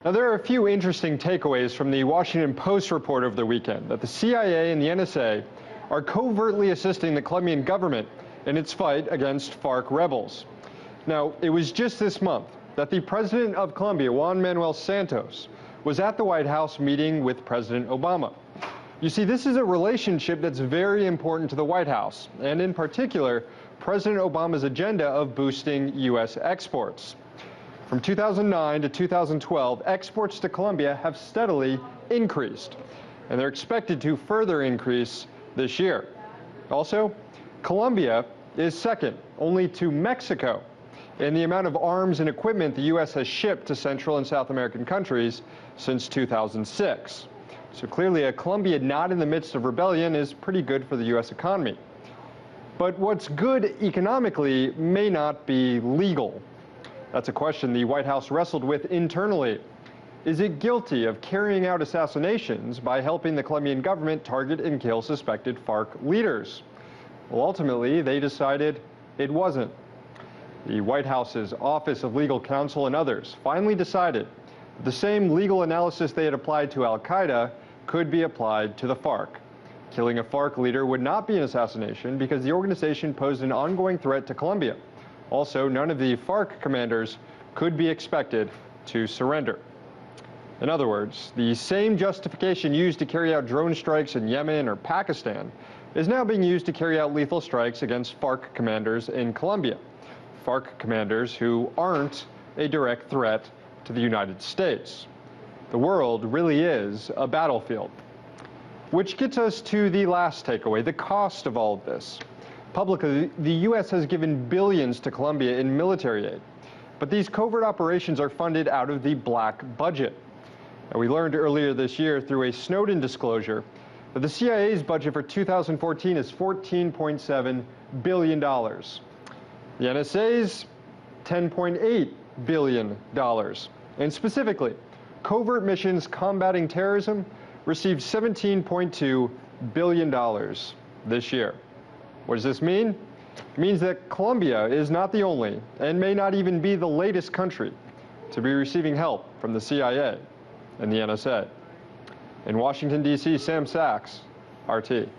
Now, there are a few interesting takeaways from the Washington Post report over the weekend that the CIA and the NSA are covertly assisting the Colombian government in its fight against FARC rebels. Now, it was just this month that the president of Colombia, Juan Manuel Santos, was at the White House meeting with President Obama. You see, this is a relationship that's very important to the White House, and in particular, President Obama's agenda of boosting U.S. exports. From 2009 to 2012, exports to Colombia have steadily increased, and they're expected to further increase this year. Also, Colombia is second only to Mexico in the amount of arms and equipment the U.S. has shipped to Central and South American countries since 2006. So clearly, a Colombia not in the midst of rebellion is pretty good for the U.S. economy. But what's good economically may not be legal. That's a question the White House wrestled with internally. Is it guilty of carrying out assassinations by helping the Colombian government target and kill suspected FARC leaders? Well, ultimately, they decided it wasn't. The White House's Office of Legal Counsel and others finally decided that the same legal analysis they had applied to al-Qaeda could be applied to the FARC. Killing a FARC leader would not be an assassination because the organization posed an ongoing threat to Colombia. Also, none of the FARC commanders could be expected to surrender. In other words, the same justification used to carry out drone strikes in Yemen or Pakistan is now being used to carry out lethal strikes against FARC commanders in Colombia. FARC commanders who aren't a direct threat to the United States. The world really is a battlefield. Which gets us to the last takeaway, the cost of all of this. Publicly, the U.S. has given billions to Colombia in military aid, but these covert operations are funded out of the black budget. And we learned earlier this year through a Snowden disclosure that the CIA's budget for 2014 is $14.7 billion. The NSA's $10.8 billion. And specifically, covert missions combating terrorism received $17.2 billion this year. What does this mean? It means that Colombia is not the only, and may not even be the latest country to be receiving help from the CIA and the NSA. In Washington, D.C., Sam Sachs, RT.